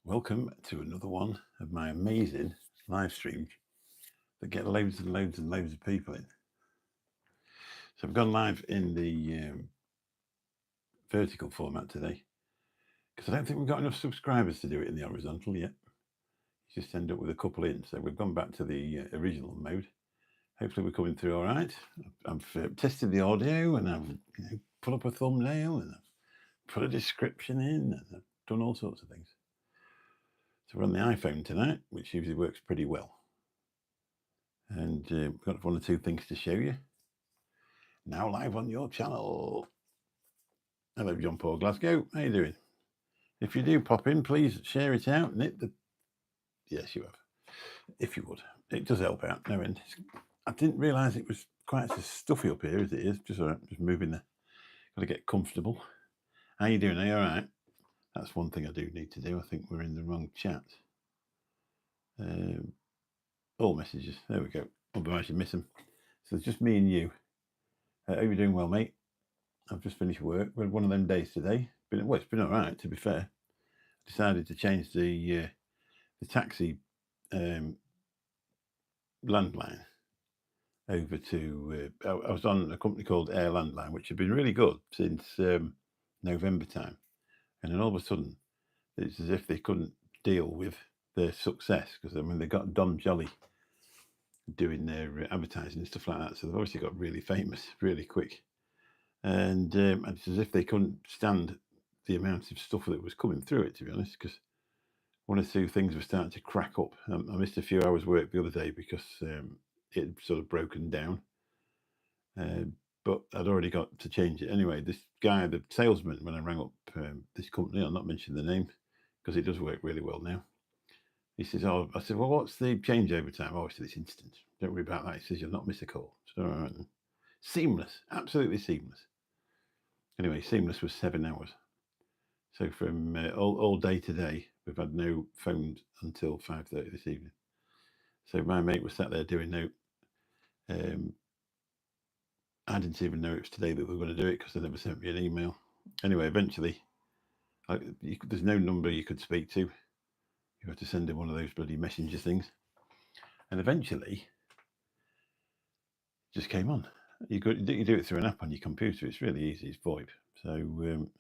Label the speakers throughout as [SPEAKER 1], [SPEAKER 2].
[SPEAKER 1] Welcome to another one of my amazing live streams that get loads and loads and loads of people in. So I've gone live in the vertical format today because I don't think we've got enough subscribers to do it in the horizontal yet. You just end up with a couple in. So we've gone back to the original mode. Hopefully we're coming through all right. I've tested the audio and I've put up a thumbnail and I've put a description in and I've done all sorts of things. So we're on the iPhone tonight, which usually works pretty well. And we've got one or two things to show you. Now live on your channel. Hello, John Paul Glasgow. How you doing? If you do pop in, please share it out and hit the... Yes, you have. If you would. It does help out. No end. I didn't realise it was quite as stuffy up here as it is. Just all right. Just moving there. Got to get comfortable. How you doing? Are you all right? That's one thing I do need to do. I think we're in the wrong chat. All messages. There we go. Otherwise you miss them. So it's just me and you. Hope you're doing well, mate. I've just finished work. We had one of them days today. It's been all right, to be fair. I decided to change the taxi landline over to... I was on a company called Air Landline, which had been really good since November time. And then all of a sudden, it's as if they couldn't deal with their success because, they got Don Jolly doing their advertising and stuff like that. So they've obviously got really famous really quick. And it's as if they couldn't stand the amount of stuff that was coming through it, to be honest, because one or two things were starting to crack up. I missed a few hours work the other day because it had sort of broken down. But I'd already got to change it. Anyway, this guy, the salesman, when I rang up this company, I'll not mention the name because it does work really well now. He says, I said, well, what's the changeover time? Oh, it's instant. Don't worry about that. He says, you'll not miss a call. So, all right. Seamless, absolutely seamless. Anyway, seamless was 7 hours. So from all day today, we've had no phones until 5:30 this evening. So my mate was sat there doing no... I didn't even know it was today that we were going to do it because they never sent me an email. Anyway, eventually, there's no number you could speak to. You have to send in one of those bloody messenger things. And eventually, it just came on. You do it through an app on your computer. It's really easy. It's VoIP. So,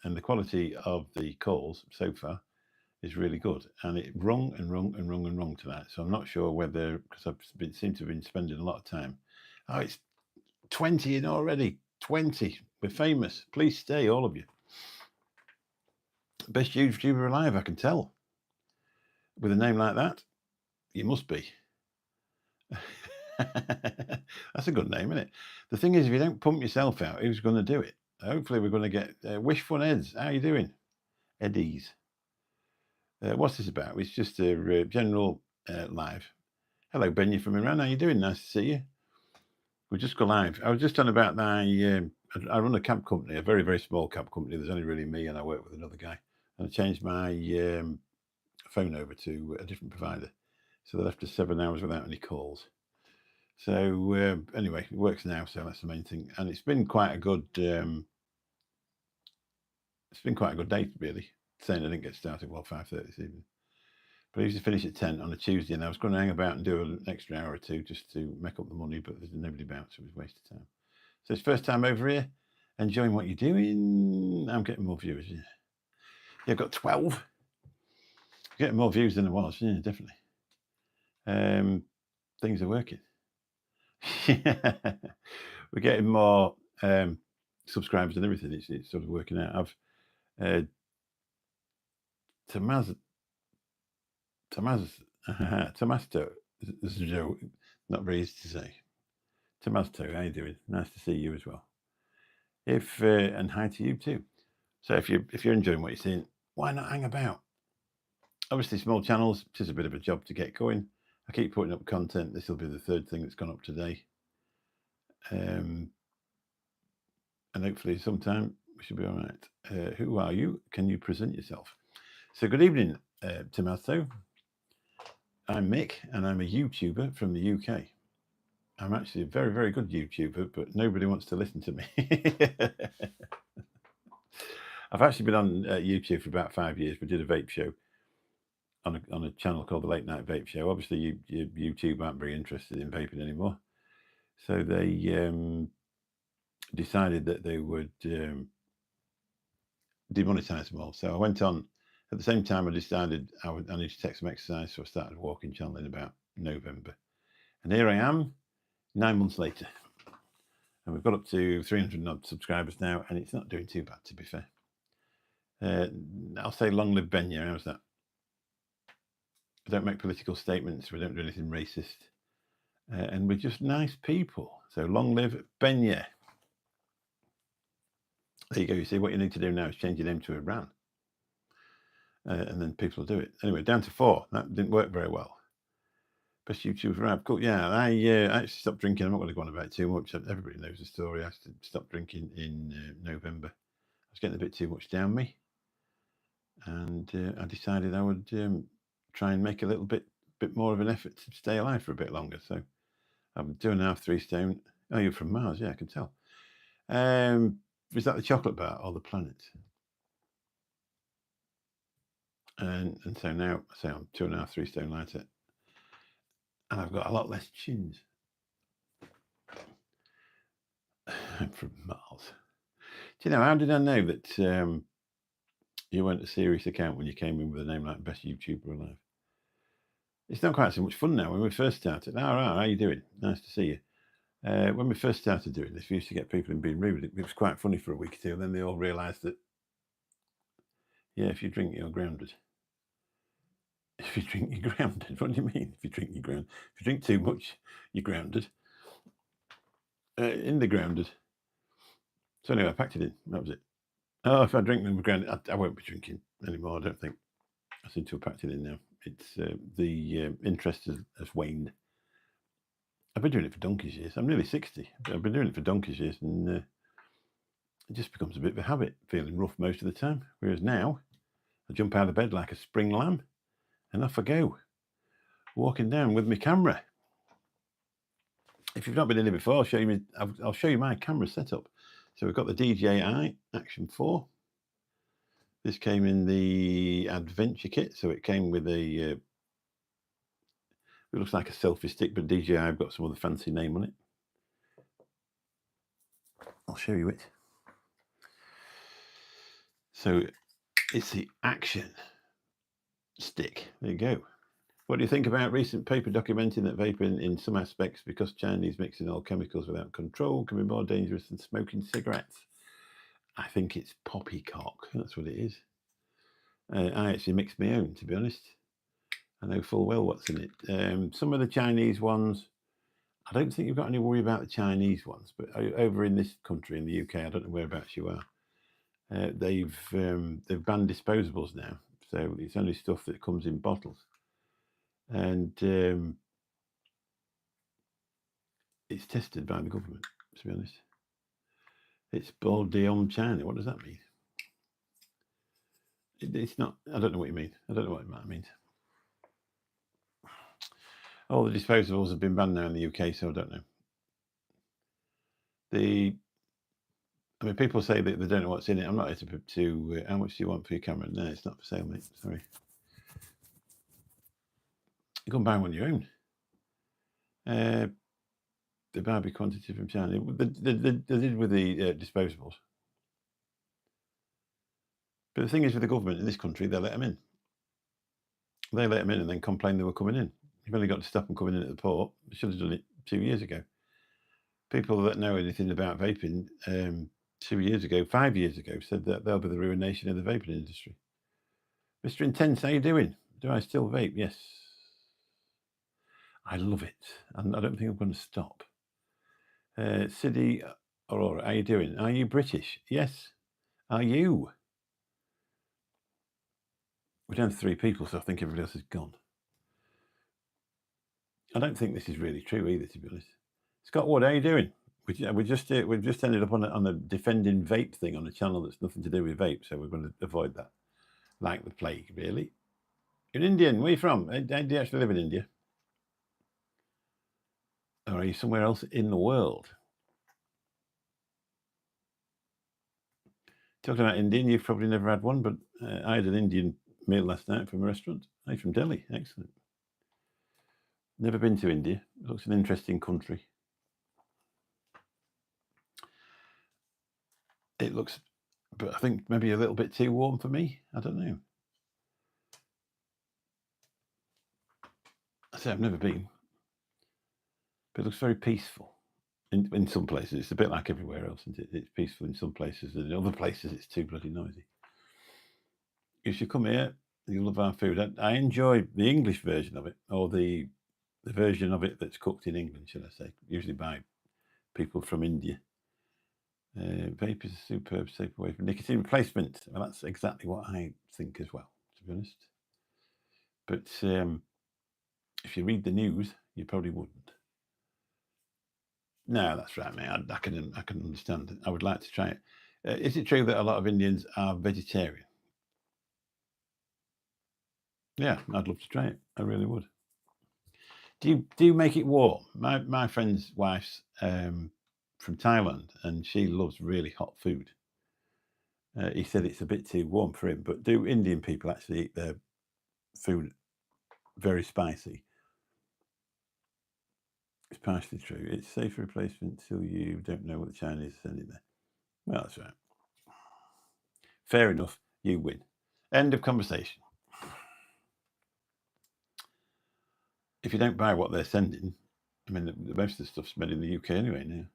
[SPEAKER 1] and the quality of the calls so far is really good. And it rung and rung and rung and rung tonight. So I'm not sure whether, because I've seem to have been spending a lot of time. Oh, it's 20 in already. 20. We're famous. Please stay, all of you. Best YouTuber alive, I can tell. With a name like that, you must be. That's a good name, isn't it? The thing is, if you don't pump yourself out, who's going to do it? Hopefully we're going to get Wish Fun Eds. How are you doing? Eddies. What's this about? It's just a general live. Hello, Ben, you're from Iran. How you doing? Nice to see you. We just go live. I was just on about I run a cab company, a very, very small cab company. There's only really me and I work with another guy. And I changed my phone over to a different provider. So they're left us 7 hours without any calls. So anyway, it works now, so that's the main thing. And it's been quite a good day, really. Saying I didn't get started 5:30 this evening. But I usually finish at 10 on a Tuesday, and I was going to hang about and do an extra hour or two just to make up the money, but there's nobody about, so it was a waste of time. So it's first time over here, enjoying what you're doing. I'm getting more viewers, yeah. Yeah, I've got 12. Getting more views than I was, yeah, definitely. Things are working. We're getting more subscribers and everything. It's sort of working out. I've Tomasto, not very easy to say. Tomasto, how you doing? Nice to see you as well. And hi to you too. So if you're enjoying what you're seeing, why not hang about? Obviously, small channels, it is a bit of a job to get going. I keep putting up content. This will be the third thing that's gone up today. And hopefully sometime we should be all right. Who are you? Can you present yourself? So good evening, Tomato. I'm Mick, and I'm a YouTuber from the UK. I'm actually a very, very good YouTuber, but nobody wants to listen to me. I've actually been on YouTube for about 5 years. We did a vape show on a channel called the Late Night Vape Show. Obviously, YouTube aren't very interested in vaping anymore, so they decided that they would demonetize them all. So I went on at the same time. I decided I need to take some exercise, so I started walking channel in about November, and here I am 9 months later, and we've got up to 300 odd subscribers now, and it's not doing too bad, to be fair. I'll say long live Benya. How's that? We don't make political statements. We don't do anything racist. And we're just nice people. So long live Benya. There you go. You see, what you need to do now is change your name to Iran. And then people will do it. Anyway, down to 4. That didn't work very well. Best YouTuber for Arab. Cool. Yeah, I actually stopped drinking. I'm not going to go on about it too much. Everybody knows the story. I stopped drinking in November. I was getting a bit too much down me. And I decided I would try and make a little bit more of an effort to stay alive for a bit longer. So I'm 2.5, 3 stone. Oh, you're from Mars? Yeah, I can tell. Is that the chocolate bar or the planet? And so now, I say I'm 2.5, 3 stone lighter, and I've got a lot less chins. I'm from Mars. Do you know, how did I know that you weren't a serious account when you came in with a name like Best YouTuber Alive? It's not quite so much fun now. When we first started, all right, how are you doing? Nice to see you. When we first started doing this, we used to get people in being rude. It was quite funny for a week or two, and then they all realised that, yeah, if you drink, you're grounded. If you drink, you're grounded. What do you mean? If you drink, you're grounded. If you drink too much, you're grounded. In the grounded. So anyway, I packed it in. That was it. Oh, if I drink them grounded, I won't be drinking anymore. I don't think. I seem to have packed it in now. It's the interest has waned. I've been doing it for donkey's years. I'm nearly 60. I've been doing it for donkey's years, and it just becomes a bit of a habit, feeling rough most of the time. Whereas now, I jump out of bed like a spring lamb, and off I go, walking down with my camera. If you've not been in it before, I'll show you my camera setup. So we've got the DJI Action 4. This came in the Adventure kit, so it came with a. It looks like a selfie stick, but DJI have got some other fancy name on it. I'll show you it. So it's the Action stick. There you go. What do you think about recent paper documenting that vaping in some aspects, because Chinese mixing all chemicals without control, can be more dangerous than smoking cigarettes? I think it's poppycock. That's what it is. I actually mixed my own, to be honest. I know full well what's in it. Some of the Chinese ones, I don't think you've got any worry about the Chinese ones, but over in this country, in the UK, I don't know whereabouts you are, they've banned disposables now. So it's only stuff that comes in bottles. And it's tested by the government, to be honest. It's Bol Diom China. What does that mean? It's not, I don't know what you mean. I don't know what it means. All the disposables have been banned now in the UK, so I don't know. I mean, people say that they don't know what's in it. I'm not here to how much do you want for your camera? No, it's not for sale, mate. Sorry. You can buy one on your own. The Barbie quantity from China. They did with the disposables. But the thing is, with the government in this country, they let them in. They let them in and then complain they were coming in. You've only got to stop them coming in at the port. You should have done it 2 years ago. People that know anything about vaping 2 years ago, 5 years ago, said that they'll be the ruination of the vaping industry. Mr. Intense, how you doing? Do I still vape? Yes. I love it. And I don't think I'm going to stop. Sidi Aurora, how you doing? Are you British? Yes. Are you? We're down to 3 people, so I think everybody else is gone. I don't think this is really true either, to be honest. Scott Wood, how you doing? We've just ended up on a defending vape thing on a channel that's nothing to do with vape, so we're going to avoid that. Like the plague, really. You're an Indian. Where are you from? Do you actually live in India? Or are you somewhere else in the world? Talking about Indian, you've probably never had one, but I had an Indian meal last night from a restaurant. Hey, from Delhi. Excellent. Never been to India. It looks an interesting country. It looks, but I think maybe a little bit too warm for me. I don't know. I say I've never been, but it looks very peaceful. In some places, it's a bit like everywhere else, isn't it? It's peaceful in some places, and in other places, it's too bloody noisy. You should come here. You'll love our food. I enjoy the English version of it, or the version of it that's cooked in England, should I say, usually by people from India. Vape is a superb safe away from nicotine replacement. Well, that's exactly what I think as well, to be honest. But if you read the news, you probably wouldn't. No, that's right, mate. I can understand it. I would like to try it. Is it true that a lot of Indians are vegetarian? Yeah, I'd love to try it. I really would. Do you make it warm? My friend's wife's from Thailand, and she loves really hot food. He said it's a bit too warm for him, but do Indian people actually eat their food very spicy? It's partially true. It's safe replacement till you don't know what the Chinese are sending there. Well, that's right. Fair enough. You win. End of conversation. If you don't buy what they're sending, I mean, most of the stuff's made in the UK anyway now.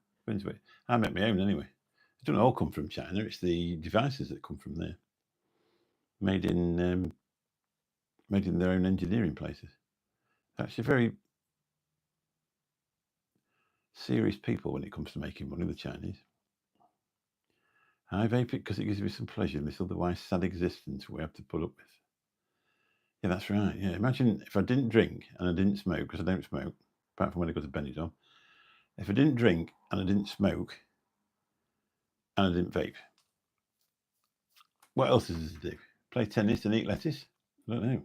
[SPEAKER 1] I make my own anyway. It doesn't all come from China. It's the devices that come from there, made in their own engineering places. Actually, very serious people when it comes to making money, the Chinese. I vape it because it gives me some pleasure in this otherwise sad existence we have to put up with. Yeah, that's right. Yeah, imagine if I didn't drink and I didn't smoke, because I don't smoke, apart from when I go to Benidorm. If I didn't drink and I didn't smoke and I didn't vape, what else is there to do? Play tennis and eat lettuce? I don't know.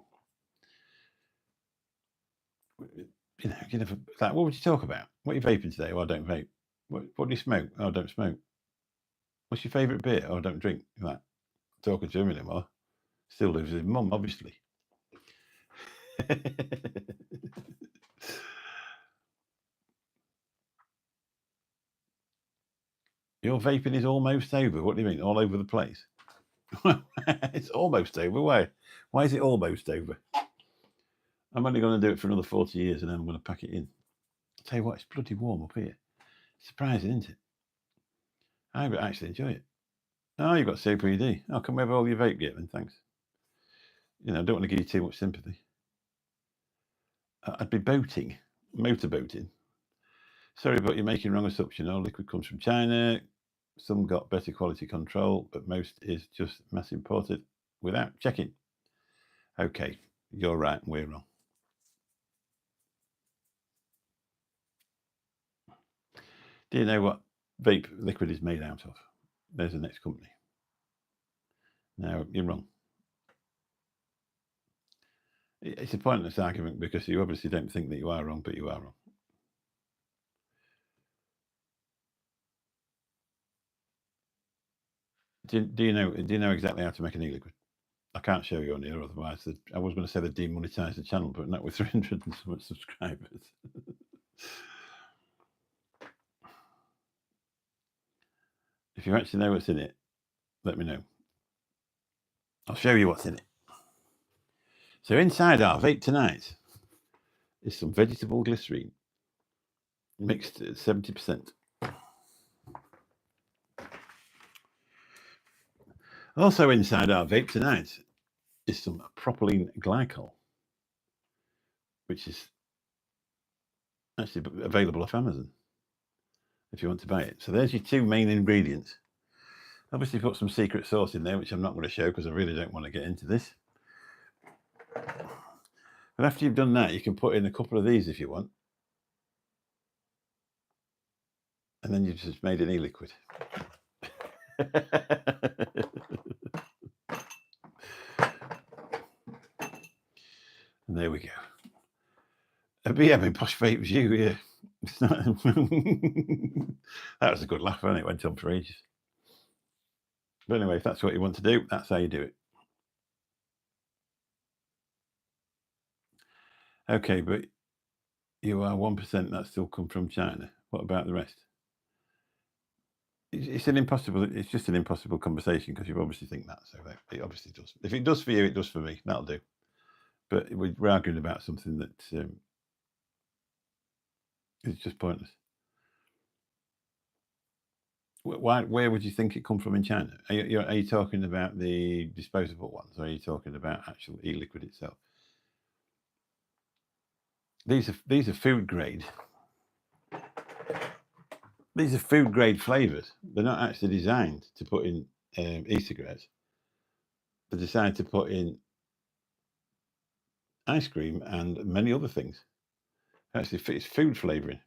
[SPEAKER 1] You never, like, what would you talk about? What are you vaping today? Oh, I don't vape. What do you smoke? Oh, I don't smoke. What's your favourite beer? Oh, I don't drink. You're like, talking to him anymore. Still lives with his mum, obviously. Your vaping is almost over. What do you mean? All over the place? It's almost over. Why? Why is it almost over? I'm only going to do it for another 40 years and then I'm going to pack it in. I'll tell you what, it's bloody warm up here. Surprising, isn't it? I actually enjoy it. Oh, you've got COPD. Oh, can we have all your vape gear then? Thanks. I don't want to give you too much sympathy. I'd be boating, motorboating. Sorry, but you're making wrong assumption. All liquid comes from China. Some got better quality control, but most is just mass imported without checking. Okay, you're right, we're wrong. Do you know what vape liquid is made out of? There's the next company. No, you're wrong. It's a pointless argument because you obviously don't think that you are wrong, but you are wrong. Do you know exactly how to make an e-liquid? I can't show you on here, otherwise I was going to say they demonetise the channel, but not with 300 and so much subscribers. If you actually know what's in it, let me know. I'll show you what's in it. So inside our vape tonight is some vegetable glycerine mixed at 70%. Also inside our vape tonight is some propylene glycol, which is actually available off Amazon if you want to buy it. So there's your two main ingredients. Obviously put some secret sauce in there, which I'm not going to show because I really don't want to get into this. But after you've done that, you can put in a couple of these if you want. And then you've just made an e-liquid. And there we go. But yeah, I mean, Posh Vape was you, yeah. That was a good laugh, wasn't it? It went on for ages. But anyway, if that's what you want to do, that's how you do it. Okay, but you are 1% that still come from China. What about the rest? It's an impossible. It's just an impossible conversation because you obviously think that. So it obviously does. If it does for you, it does for me. That'll do. But we're arguing about something that is just pointless. Where would you think it come from in China? Are you talking about the disposable ones, or are you talking about actual e-liquid itself? These are food grade. These are food grade flavors. They're not actually designed to put in e-cigarettes. They're designed to put in ice cream and many other things. Actually, it's food flavoring.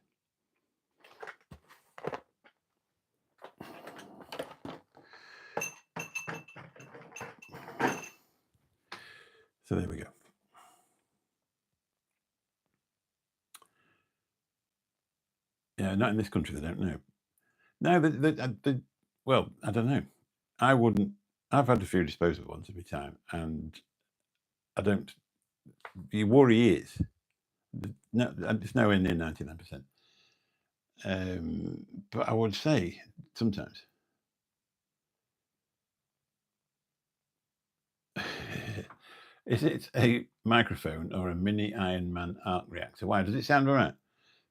[SPEAKER 1] So there we go. Yeah, not in this country. They don't know. No, well, I don't know. I wouldn't. I've had a few disposable ones in my time, and I don't. The worry is, no, it's nowhere near 99%. But I would say sometimes. Is it a microphone or a mini Iron Man arc reactor? Why does it sound all right?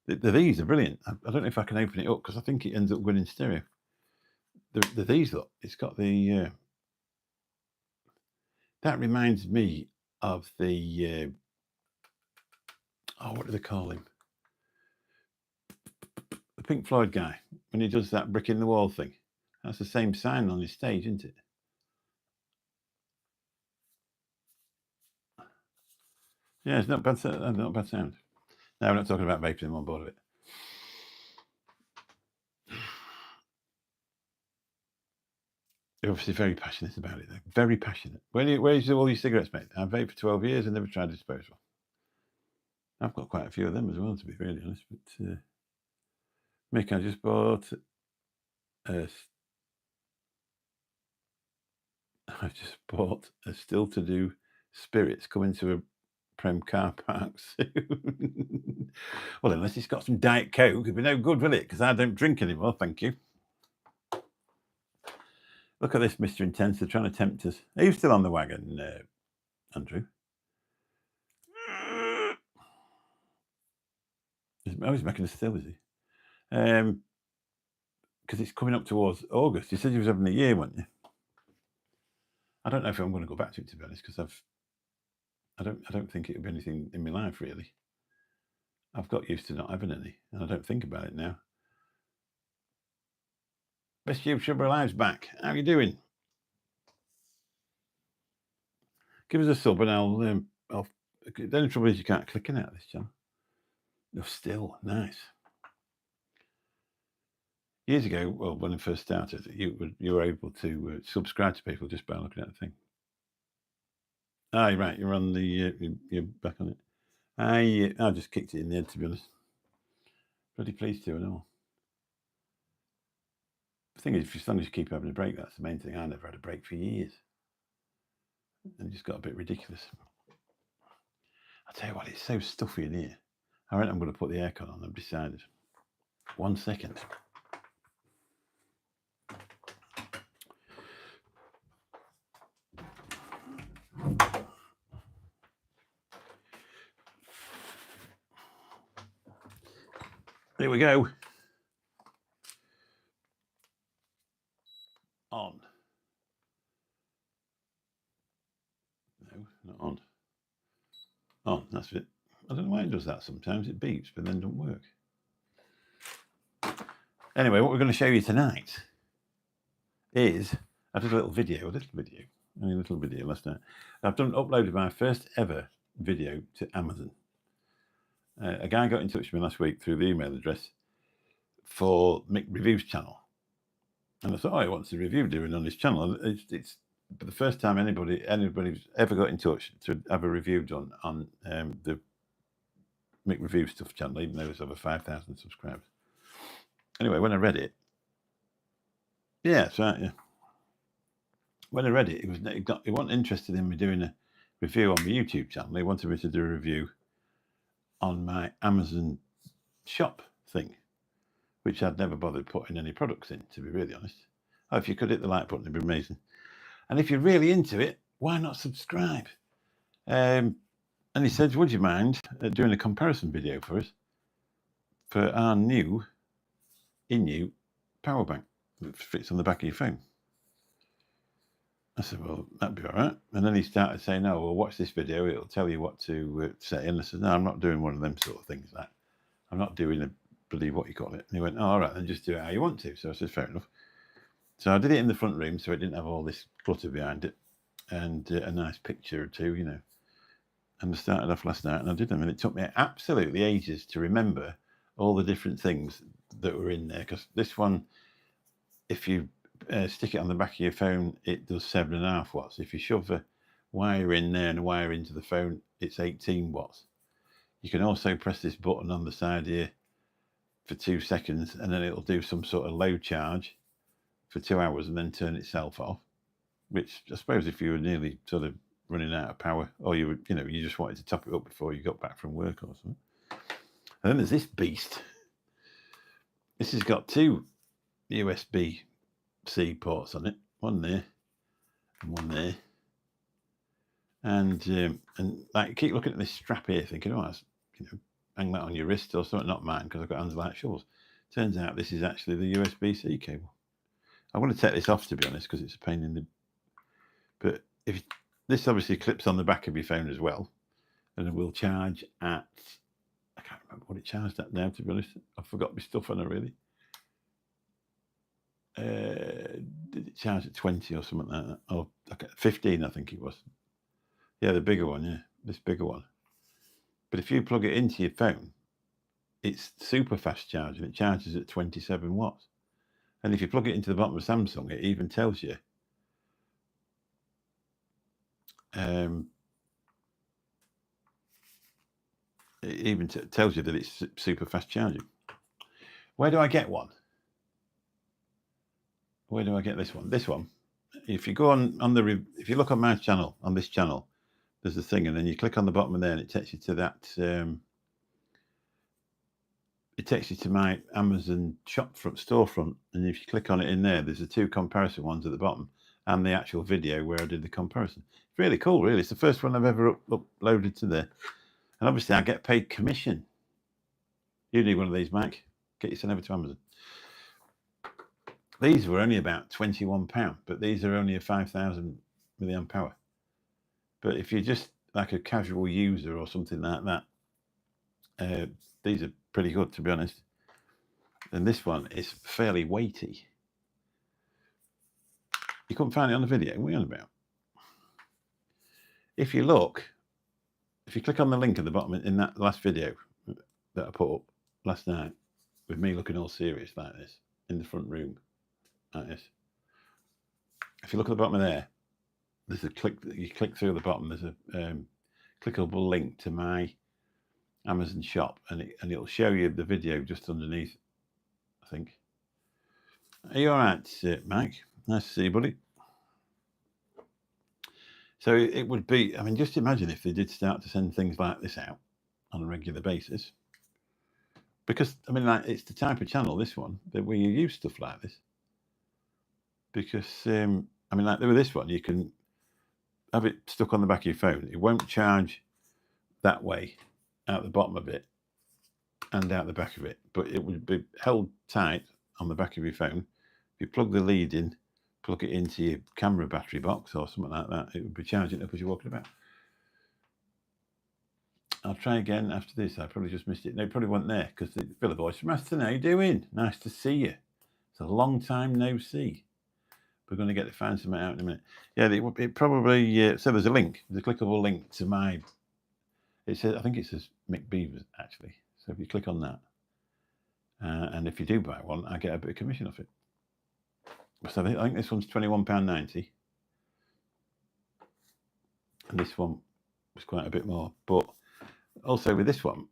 [SPEAKER 1] These are brilliant. I don't know if I can open it up because I think it ends up going in stereo. These look. It's got the. That reminds me of the. What do they call him? The Pink Floyd guy when he does that brick in the wall thing. That's the same sign on his stage, isn't it? Yeah, it's not bad. Not bad sound. No, we're not talking about vaping. I'm on board with it. You're obviously very passionate about it, though. Very passionate. Where's all your cigarettes made? I've vaped for 12 years and never tried a disposable. I've got quite a few of them as well, to be really honest. But Mick, I just bought. I just bought a still to do spirits coming to a Prem car park soon. Well, unless it's got some Diet Coke, it'd be no good, will it? Because I don't drink anymore, thank you. Look at this, Mr. Intense. They're trying to tempt us. Are you still on the wagon, Andrew? He's making a still, is he? Because it's coming up towards August. You said you was having a year, weren't you? I don't know if I'm going to go back to it, to be honest, because I don't think it would be anything in my life really. I've got used to not having any, and I don't think about it now. Best YouTuber Alive's back. How are you doing? Give us a sub, and I'll. The only trouble is you can't click in out of this channel. No, still nice. Years ago, well, when I first started, you were able to subscribe to people just by looking at the thing. Ah, you're right. You're on the. You're back on it. I just kicked it in the head, to be honest. Bloody pleased to and all. The thing is, as long as you keep having a break, that's the main thing. I never had a break for years, and it just got a bit ridiculous. I tell you what, it's so stuffy in here. I reckon I'm going to put the aircon on. I've decided. 1 second. Here we go. On. No, not on. On, that's it. I don't know why it does that sometimes. It beeps, but then doesn't work. Anyway, what we're going to show you tonight is, I did a little video last night. I've uploaded my first ever video to Amazon. A guy got in touch with me last week through the email address for Mick Reviews channel. And I thought, he wants a review doing on his channel. It's the first time anybody's ever got in touch to have a review done on the Mick Review Stuff channel, even though there's over 5,000 subscribers. Anyway, when I read it, yeah, that's right, yeah. When I read it, he wasn't interested in me doing a review on my YouTube channel. He wanted me to do a review on my Amazon shop thing, which I'd never bothered putting any products in, to be really honest. Oh, if you could hit the like button, it'd be amazing. And if you're really into it, why not subscribe? And he said, would you mind doing a comparison video for us for our new power bank that fits on the back of your phone? I said, well, that'd be all right. And then he started saying, oh, well, watch this video. It'll tell you what to say. And I said, no, I'm not doing one of them sort of things. That I'm not doing a bloody what you call it. And he went, oh, all right, then just do it how you want to. So I said, fair enough. So I did it in the front room, so it didn't have all this clutter behind it, and a nice picture or two, you know. And I started off last night, and I did them, and it took me absolutely ages to remember all the different things that were in there. Because this one, if you stick it on the back of your phone, it does 7.5 watts. If you shove a wire in there and a wire into the phone, it's 18 watts. You can also press this button on the side here for 2 seconds, and then it'll do some sort of low charge for 2 hours and then turn itself off, which I suppose if you were nearly sort of running out of power, or you just wanted to top it up before you got back from work or something. And then there's this beast. This has got 2 USB-C ports on it, one there and one there. And like, keep looking at this strap here, thinking, oh, that's, hang that on your wrist or something. Not mine, because I've got hands like shovels. Turns out this is actually the USB-C cable. I want to take this off, to be honest, because it's a pain in the. But if this obviously clips on the back of your phone as well, and it will charge at. I can't remember what it charged at now, to be honest. I forgot my stuff on it, really. Did it charge at 20 or something like that? Or 15, I think it was. Yeah, the bigger one, yeah, this bigger one. But if you plug it into your phone, it's super fast charging. It charges at 27 watts. And if you plug it into the bottom of Samsung, it even tells you tells you that it's super fast charging. Where do I get one? Where do I get this one? This one. If you go if you look on my channel, on this channel, there's a thing, and then you click on the bottom of there, and it takes you to that. It takes you to my Amazon storefront, and if you click on it in there, there's the 2 comparison ones at the bottom, and the actual video where I did the comparison. It's really cool, really. It's the first one I've ever uploaded to there. And obviously I get paid commission. You need one of these, Mike. Get you sent over to Amazon. These were only about £21, but these are only a 5,000 milliamp hour. But if you're just like a casual user or something like that, these are pretty good, to be honest. And this one is fairly weighty. You couldn't find it on the video. What are you on about? If you click on the link at the bottom in that last video that I put up last night, with me looking all serious like this in the front room, like this. If you look at the bottom of there, there's a click. You click through the bottom. There's a clickable link to my Amazon shop, and it'll show you the video just underneath, I think. Are you all right, Mike? Nice to see you, buddy. So it would be, I mean, just imagine if they did start to send things like this out on a regular basis. Because, I mean, like, it's the type of channel, this one, that where you use stuff like this. Because, I mean, like with this one, you can have it stuck on the back of your phone. It won't charge that way out the bottom of it and out the back of it, but it would be held tight on the back of your phone. If you plug the lead in, plug it into your camera battery box or something like that, it would be charging up as you're walking about. I'll try again after this. I probably just missed it. No, it probably wasn't there because the Villa Voice from Aston, how you doing? Nice to see you. It's a long time no see. We're going to get to find something out in a minute. Yeah, it probably, so there's a link, there's a clickable link to my, it says, I think it says Mick Beavers actually. So if you click on that, and if you do buy one, I get a bit of commission off it. So I think this one's £21.90. And this one was quite a bit more. But also with this one,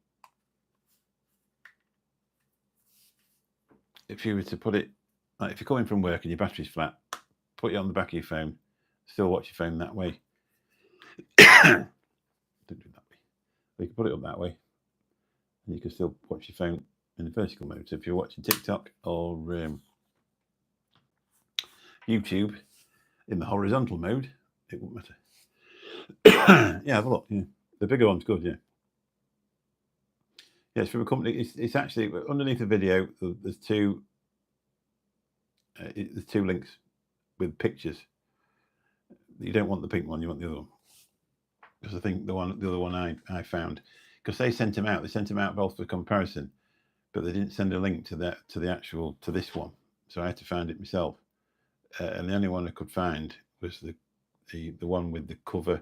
[SPEAKER 1] if you were to put it, like if you're coming from work and your battery's flat, put it on the back of your phone, still watch your phone that way. Don't do it that way. We can put it up that way. and you can still watch your phone in the vertical mode. So if you're watching TikTok or YouTube in the horizontal mode, it won't matter. Yeah, have a look. Yeah, the bigger one's good. Yeah, yeah. It's from a company. It's actually underneath the video. There's two. There's two links with pictures. You don't want the pink one. You want the other one. Because I think the other one I found, because they sent them out. They sent them out both for comparison, but they didn't send a link to this one. So I had to find it myself. And the only one I could find was the one with the cover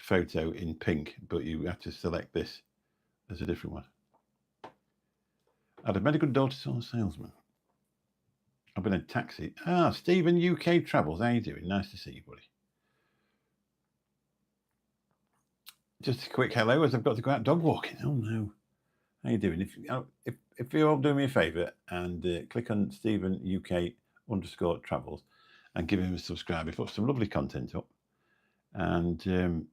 [SPEAKER 1] photo in pink, but you have to select this as a different one. I'd have made a good door-to-door salesman. I've been in a taxi. Stephen, UK Travels. How you doing? Nice to see you, buddy. Just a quick hello as I've got to go out dog walking. Oh no. How you doing? If you're all doing me a favour and click on Stephen UK _Travels and give him a subscribe. He's put some lovely content up, and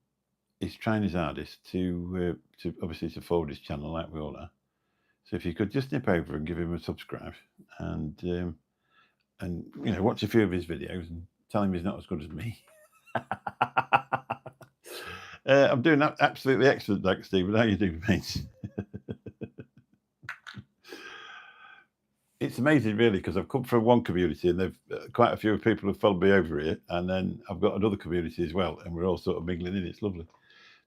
[SPEAKER 1] he's trying his hardest to obviously to forward his channel like we all are. So if you could just nip over and give him a subscribe and watch a few of his videos and tell him he's not as good as me. I'm doing absolutely excellent, thanks, Stephen. How you doing, mate? It's amazing, really, because I've come from one community and they've quite a few people have followed me over here, and then I've got another community as well, and we're all sort of mingling in. It's lovely.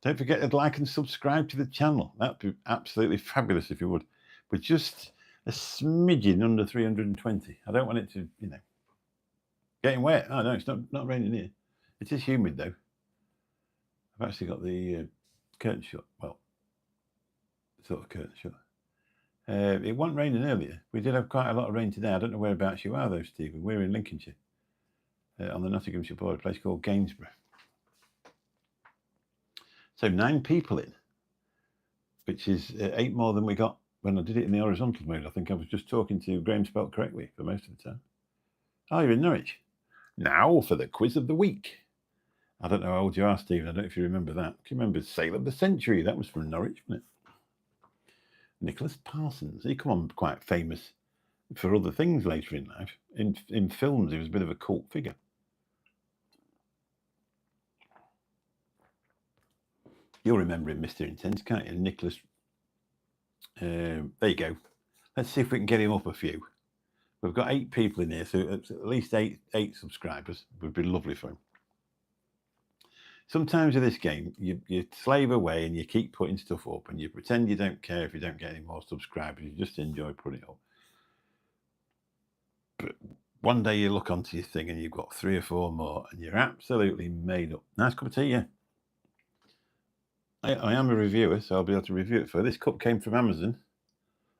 [SPEAKER 1] Don't forget to like and subscribe to the channel. That'd be absolutely fabulous if you would. We're just a smidgen under 320. I don't want it to, getting wet. Oh no, it's not raining here. It is humid though. I've actually got the curtain shut. Well, sort of curtain shut. It wasn't raining earlier. We did have quite a lot of rain today. I don't know whereabouts you are though, Stephen. We're in Lincolnshire, on the Nottinghamshire border, a place called Gainsborough. So 9 people in, which is 8 more than we got when I did it in the horizontal mode. I think I was just talking to Graham spelt correctly for most of the time. Oh, you're in Norwich. Now for the quiz of the week. I don't know how old you are, Stephen. I don't know if you remember that. Do you remember Sale of the Century? That was from Norwich, wasn't it? Nicholas Parsons. He come on quite famous for other things later in life. In films, he was a bit of a cult figure. You'll remember him, Mr. Intense, can't you? Nicholas. There you go. Let's see if we can get him up a few. We've got 8 people in here, so at least eight subscribers would be lovely for him. Sometimes in this game, you slave away and you keep putting stuff up and you pretend you don't care if you don't get any more subscribers. You just enjoy putting it up. But one day you look onto your thing and you've got 3 or 4 more and you're absolutely made up. Nice cup of tea, yeah. I am a reviewer, so I'll be able to review it for you. This cup came from Amazon.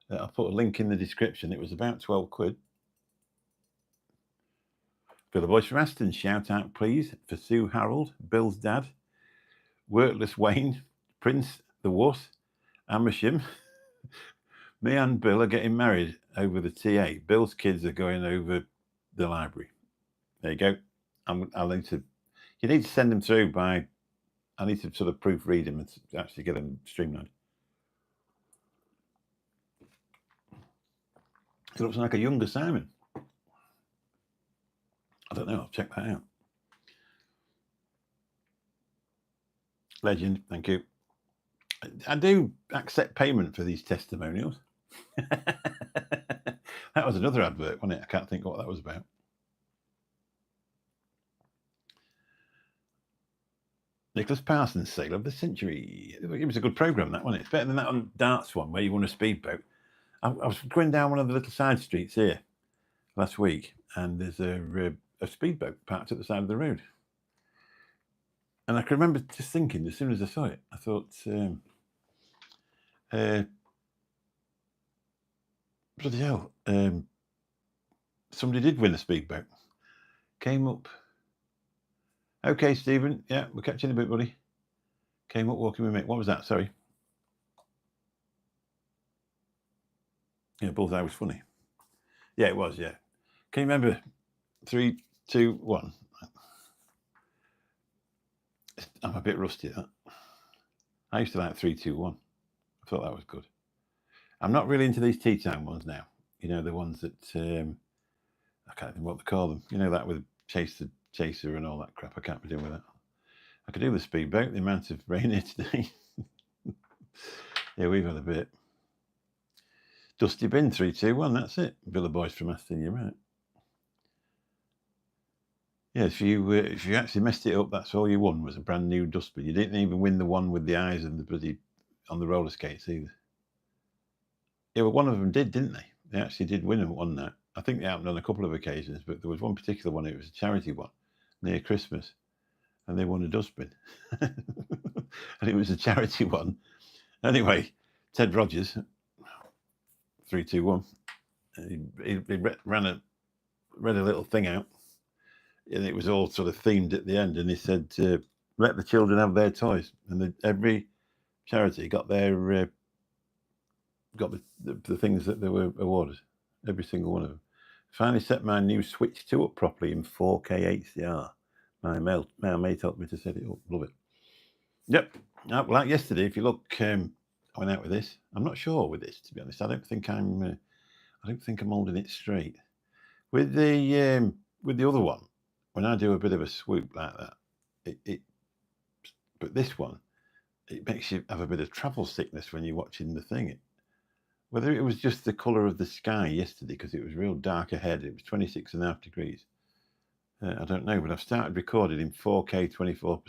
[SPEAKER 1] I'll put a link in the description. It was about 12 quid. For the boys from Aston, shout out please for Sue Harold, Bill's dad, Workless Wayne, Prince the Wuss, Amersham. Me and Bill are getting married over the TA. Bill's kids are going over the library. There you go. You need to send them through I need to sort of proofread them and actually get them streamlined. It looks like a younger Simon. I don't know. I'll check that out. Legend. Thank you. I do accept payment for these testimonials. That was another advert, wasn't it? I can't think what that was about. Nicholas Parsons, Sale of the Century. It was a good programme, that, wasn't it? It's better than that on Darts one where you won a speedboat. I was going down one of the little side streets here last week, and there's a speedboat parked at the side of the road. And I can remember just thinking, as soon as I saw it, I thought, bloody hell, somebody did win a speedboat. Came up. Okay, Stephen. Yeah, we'll catch you in a bit, buddy. Came up walking with Mick. What was that? Sorry. Yeah, Bullseye was funny. Yeah, it was, yeah. Can you remember 3, 2, 1? I'm a bit rusty at that. I used to like 3, 2, 1. I thought that was good. I'm not really into these tea time ones now. You know, the ones that I can't think what they call them. You know, that with chaser and all that crap. I can't be doing with that. I could do the speedboat. The amount of rain here today. Yeah, we've had a bit. Dusty bin 3, 2, 1. That's it. Villa Boys from Aston. You're right. Yeah, if you actually messed it up, that's all you won was a brand new dustbin. You didn't even win the one with the eyes and the bloody on the roller skates either. Yeah, well, one of them did, didn't they? They actually did win and won that. I think it happened on a couple of occasions, but there was one particular one. It was a charity one near Christmas, and they won a dustbin, and it was a charity one. Anyway, Ted Rogers, 3, 2, 1. He read a little thing out, and it was all sort of themed at the end. And he said, "Let the children have their toys." And every charity got their got the things that they were awarded. Every single one of them. Finally set my new Switch 2 up properly in 4K HDR. My mate helped me to set it up. Love it. Yep. Well, like yesterday, if you look, I went out with this. I'm not sure with this, to be honest. I don't think I'm holding it straight. With the other one, when I do a bit of a swoop like that, but this one, it makes you have a bit of travel sickness when you're watching the thing. Whether it was just the colour of the sky yesterday, because it was real dark ahead, it was 26.5 degrees. I don't know, but I've started recording in 4K 24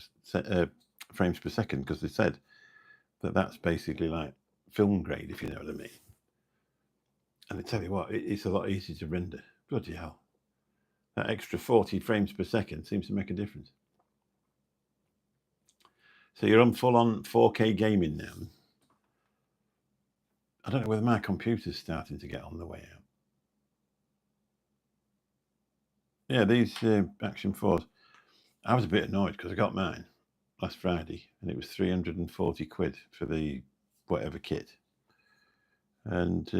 [SPEAKER 1] frames per second, because they said that that's basically like film grade, if you know what I mean. And I tell you what, it's a lot easier to render. Bloody hell. That extra 40 frames per second seems to make a difference. So you're on full-on 4K gaming now. I don't know whether my computer's starting to get on the way out. Yeah, these Action 4s. I was a bit annoyed because I got mine last Friday and it was 340 quid for the whatever kit. And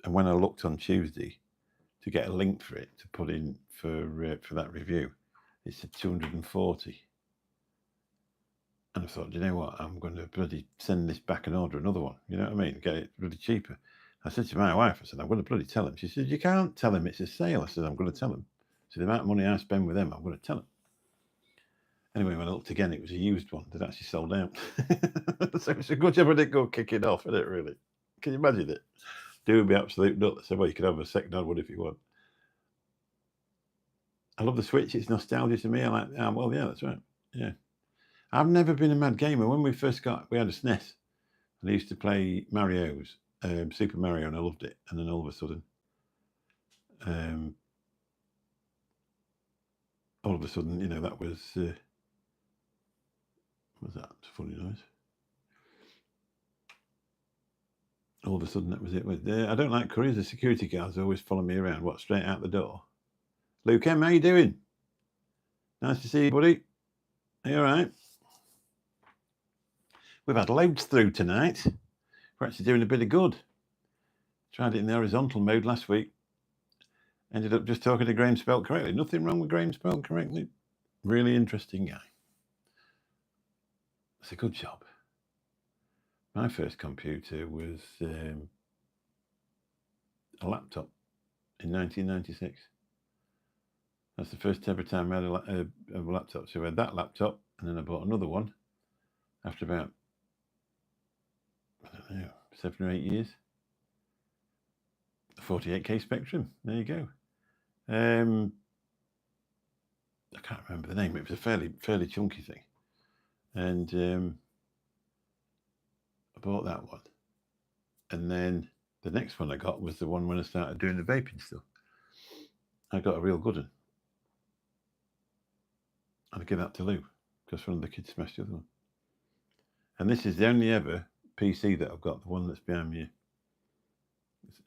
[SPEAKER 1] when I looked on Tuesday to get a link for it to put in for that review, it said 240. And I thought, do you know what? I'm going to bloody send this back and order another one. You know what I mean? Get it bloody cheaper. I said to my wife, I said, I'm going to bloody tell him. She said, you can't tell him it's a sale. I said, I'm going to tell him. So the amount of money I spend with them, I'm going to tell him. Anyway, when I looked again, it was a used one that actually sold out. So it's a good job I didn't go kicking off, isn't it, really? Can you imagine it? Do would be absolute nuts. So, well, you could have a second-hand one if you want. I love the Switch. It's nostalgia to me. I like, well, yeah, that's right. Yeah. I've never been a mad gamer. When we first we had a SNES, and I used to play Mario's, Super Mario, and I loved it. And then all of a sudden, you know, that was, what was that? It's a funny noise. All of a sudden, that was it. I don't like couriers. The security guards always follow me around. What, straight out the door? Luke M, how you doing? Nice to see you, buddy. Are you all right? We've had loads through tonight. We're actually doing a bit of good. Tried it in the horizontal mode last week. Ended up just talking to Graham spelled correctly. Nothing wrong with Graham spelled correctly. Really interesting guy. It's a good job. My first computer was a laptop in 1996. That's the first ever time I had a laptop. So I had that laptop, and then I bought another one after about, I don't know, 7 or 8 years. A 48K Spectrum. There you go. I can't remember the name. It was a fairly chunky thing, and I bought that one. And then the next one I got was the one when I started doing the vaping stuff. I got a real good one. And I give that to Lou because one of the kids smashed the other one. And this is the only ever PC that I've got, the one that's behind me.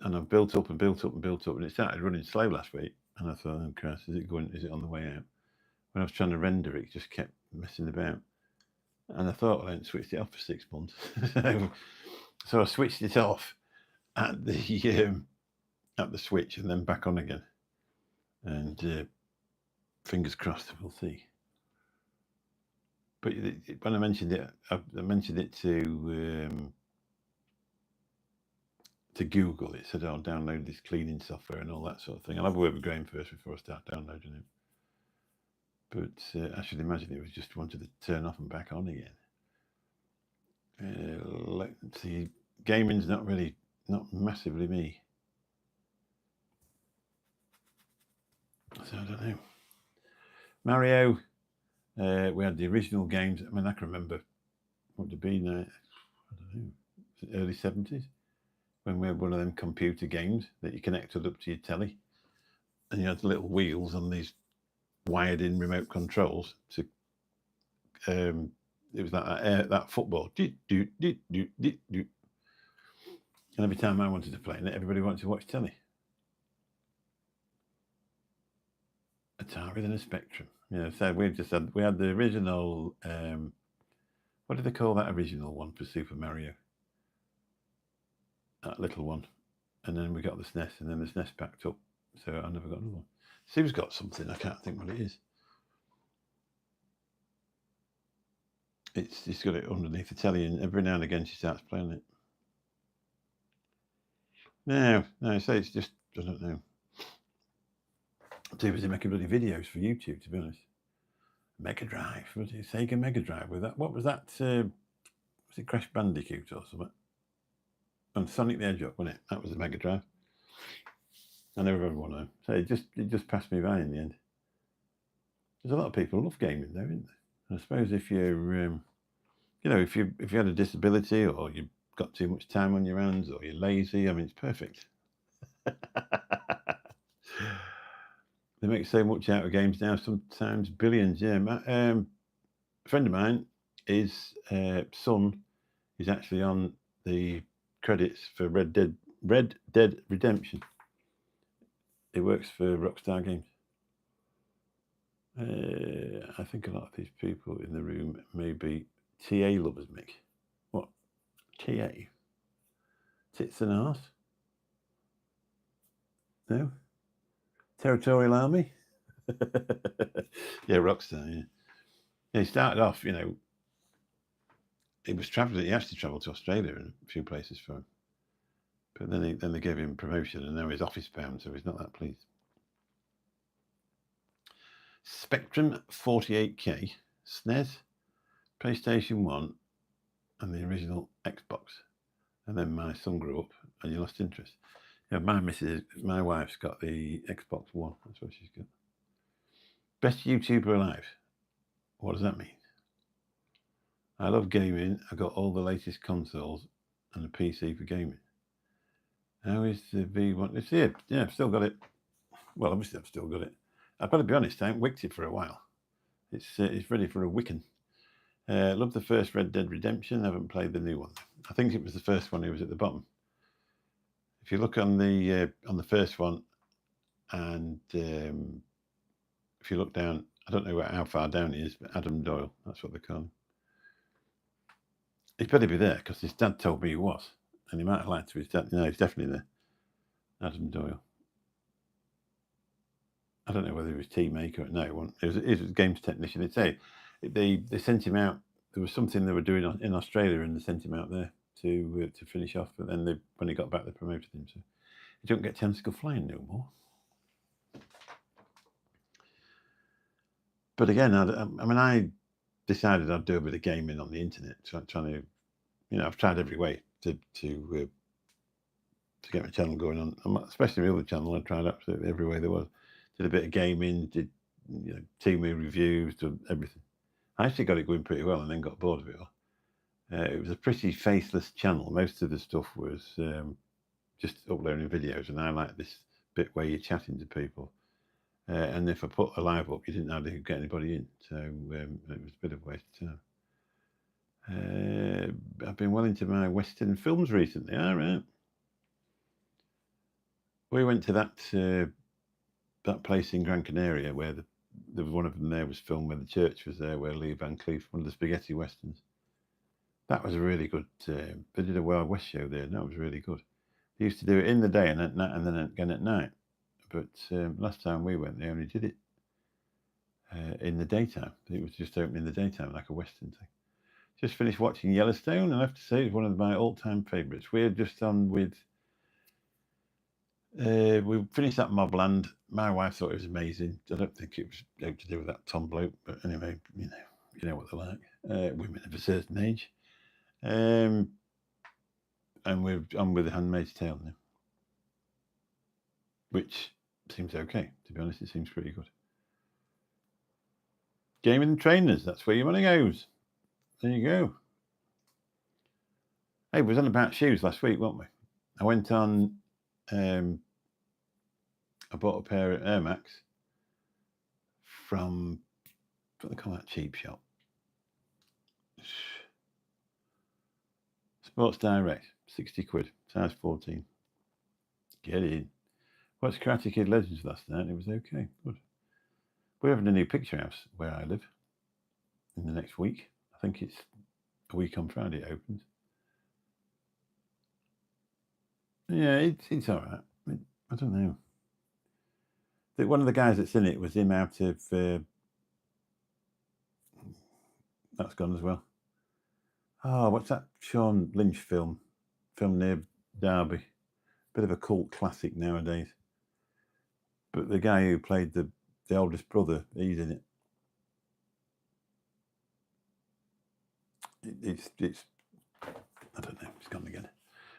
[SPEAKER 1] And I've built up, and it started running slow last week. And I thought, oh Christ, is it on the way out? When I was trying to render it just kept messing about. And I thought, well, I hadn't switched it off for 6 months. So I switched it off at the switch and then back on again. And fingers crossed, we'll see. But when I mentioned it, I mentioned it to to Google. It said, "I'll download this cleaning software and all that sort of thing." I'll have a word with Graham first before I start downloading it. But I should imagine it was just wanted to turn off and back on again. Let's see, gaming's not massively me. So I don't know. Mario, we had the original games. I mean, I can remember what to be now. I don't know, early 70s, when we had one of them computer games that you connected up to your telly, and you had little wheels on these wired-in remote controls. To it was like that football. And every time I wanted to play in it, everybody wanted to watch telly. Atari then a Spectrum. Yeah, so we had the original. What did they call that original one for Super Mario? That little one, and then we got the SNES, and then the SNES packed up. So I never got another one. Steve's got something. I can't think what it is. It's got it underneath the telly, and every now and again she starts playing it. No, so it's just, I don't know. Too busy making bloody videos for YouTube, to be honest. Mega Drive, was it Sega Mega Drive with that? What was that? Was it Crash Bandicoot or something? And Sonic the Hedgehog, wasn't it? That was the Mega Drive. I never ever want to. So it just passed me by in the end. There's a lot of people who love gaming, though, isn't there? I suppose if you're, if you had a disability, or you've got too much time on your hands, or you're lazy, I mean, it's perfect. They make so much out of games now, sometimes billions. Yeah, a friend of mine, his son is actually on the credits for Red Dead Redemption. He works for Rockstar Games. I think a lot of these people in the room may be TA lovers, Mick. What? TA? Tits and arse? No? Territorial Army? Yeah, Rockstar, yeah. He started off, he was travelling. He actually travelled to Australia and a few places for him. But then they gave him promotion, and now he's office bound, so he's not that pleased. Spectrum 48K, SNES, PlayStation 1, and the original Xbox. And then my son grew up, and he lost interest. Yeah, my wife's got the Xbox One. That's what she's got. Best YouTuber alive. What does that mean? I love gaming. I got all the latest consoles and a PC for gaming. How is the V1? It's here. Yeah, I've still got it. Well, obviously I've still got it. I've got to be honest, I haven't wicked it for a while. It's ready for a wicking. Love the first Red Dead Redemption. I haven't played the new one. I think it was the first one who was at the bottom. If you look on the first one, and if you look down, I don't know how far down he is, but Adam Doyle, that's what they call him. He'd better be there, because his dad told me he was, and he might have lied to his dad. No, he's definitely there. Adam Doyle. I don't know whether he was team maker or no. He was a games technician. They'd say they sent him out. There was something they were doing in Australia, and they sent him out there to finish off. But then when he got back, they promoted him. So he don't get a chance to go flying no more. But again, I decided I'd do a bit of gaming on the internet, trying to, I've tried every way to get my channel going on, especially my other channel. I tried absolutely every way there was. Did a bit of gaming, did TV reviews, did everything. I actually got it going pretty well, and then got bored of it all. It was a pretty faceless channel. Most of the stuff was just uploading videos, and I like this bit where you're chatting to people. And if I put a live up, you didn't know they could get anybody in, so it was a bit of a waste of time. I've been well into my Western films recently. All right. We went to that place in Gran Canaria where there was one of them there was filmed where the church was there, where Lee Van Cleef, one of the spaghetti westerns. That was a really good. They did a Wild West show there, and that was really good. They used to do it in the day and at night, and then again at night. But last time we went, they only did it in the daytime. It was just open in the daytime, like a Western thing. Just finished watching Yellowstone, and I have to say it's one of my all-time favourites. We're just on with We finished that Mobland. My wife thought it was amazing. I don't think it was anything to do with that Tom bloke, but anyway, you know what they're like. Women of a certain age. And we're on with The Handmaid's Tale now, which seems okay. To be honest, it seems pretty good. Gaming and trainers. That's where your money goes. There you go. Hey, we was on about shoes last week, weren't we? I went on. I bought a pair of Air Max from, what do they call that cheap shop? Sports Direct, 60 quid, size 14. Get in. Watched Karate Kid Legends last night and it was okay. Good. We're having a new picture house where I live in the next week. I think it's a week on Friday it opens. Yeah, it's all right. I don't know. One of the guys that's in it was him out of... that's gone as well. Oh, what's that Sean Lynch film? Film near Derby. Bit of a cult classic nowadays. But the guy who played the oldest brother, he's in it. It's I don't know, it's gone again.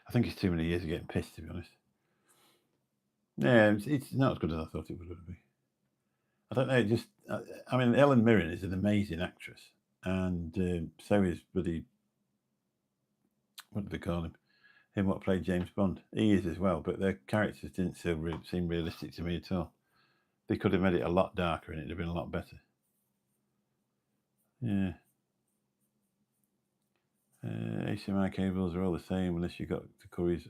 [SPEAKER 1] I think it's too many years of getting pissed, to be honest. Yeah, it's not as good as I thought it would be. I don't know, I mean, Helen Mirren is an amazing actress, and so is bloody, what do they call him? Him what played James Bond. He is as well, but their characters didn't seem realistic to me at all. They could have made it a lot darker and it'd have been a lot better. Yeah. HDMI cables are all the same unless you got to Curry's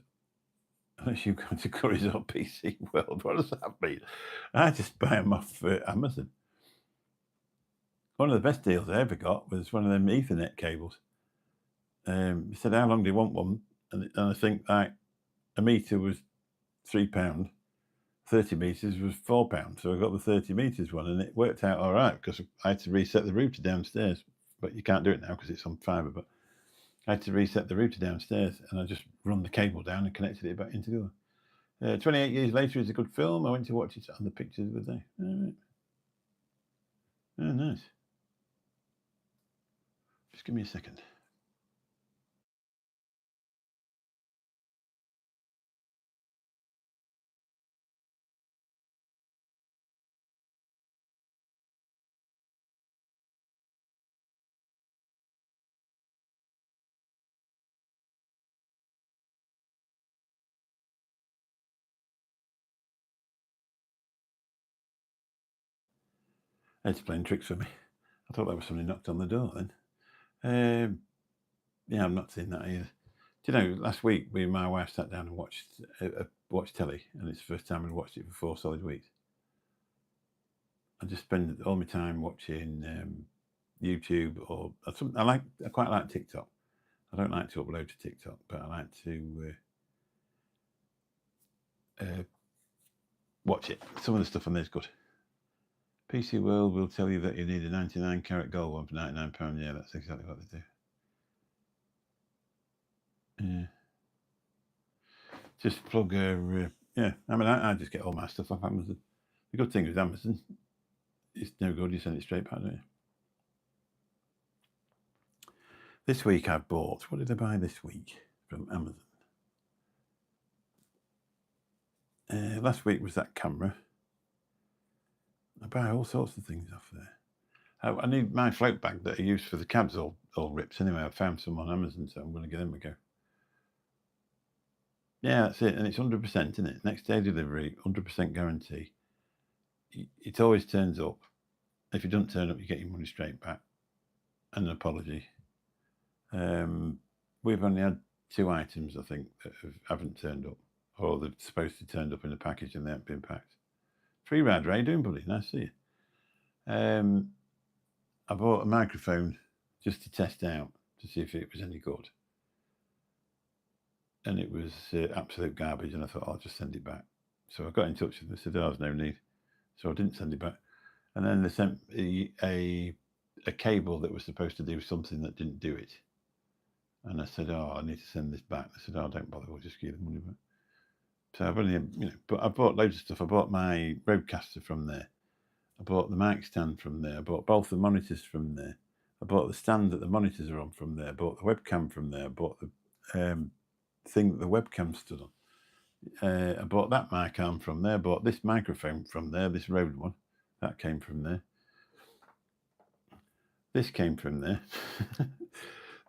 [SPEAKER 1] or PC World. What does that mean? I just buy them off Amazon. One of the best deals I ever got was one of them Ethernet cables. He said, how long do you want one? And I think like a metre was £3, 30 metres was £4. So I got the 30 metres one and it worked out all right because I had to reset the router downstairs. But you can't do it now because it's on fibre. But I had to reset the router downstairs and I just run the cable down and connected it back into the other. 28 Years Later is a good film. I went to watch it on the pictures the other day. All right. Oh, nice. Just give me a second. It's playing tricks for me. I thought that was somebody knocked on the door then. Yeah, I've not seen that either. Do you know, last week me and my wife sat down and watched telly, and it's the first time I'd watched it for 4 solid weeks. I just spend all my time watching YouTube or something. I quite like TikTok. I don't like to upload to TikTok, but I like to watch it. Some of the stuff on there is good. PC World will tell you that you need a 99 carat gold one for £99. Yeah, that's exactly what they do. Yeah. Just plug yeah. I mean, I just get all my stuff off Amazon. The good thing with Amazon, it's no good. You send it straight back, don't you? This week I bought. What did I buy this week from Amazon? Last week was that camera. I buy all sorts of things off there. I need my float bag that I use for the cabs all rips anyway. I found some on Amazon, so I'm going to give them a go. Yeah, that's it. And it's 100%, isn't it? Next day delivery, 100% guarantee. It always turns up. If it doesn't turn up, you get your money straight back. And an apology. We've only had 2 items, I think, that haven't turned up. Or they're supposed to turn up in the package and they haven't been packed. Free Rad, how you doing, buddy? Nice to see you. I bought a microphone just to test out to see if it was any good. And it was absolute garbage, and I thought, I'll just send it back. So I got in touch with them. They said, there's no need. So I didn't send it back. And then they sent me a cable that was supposed to do something that didn't do it. And I said, I need to send this back. They said, don't bother, we'll just give the money back. So I've only, but I bought loads of stuff. I bought my Rodecaster from there. I bought the mic stand from there. I bought both the monitors from there. I bought the stand that the monitors are on from there. I bought the webcam from there. I bought the thing that the webcam stood on. I bought that mic arm from there. I bought this microphone from there, this Rode one. That came from there. This came from there.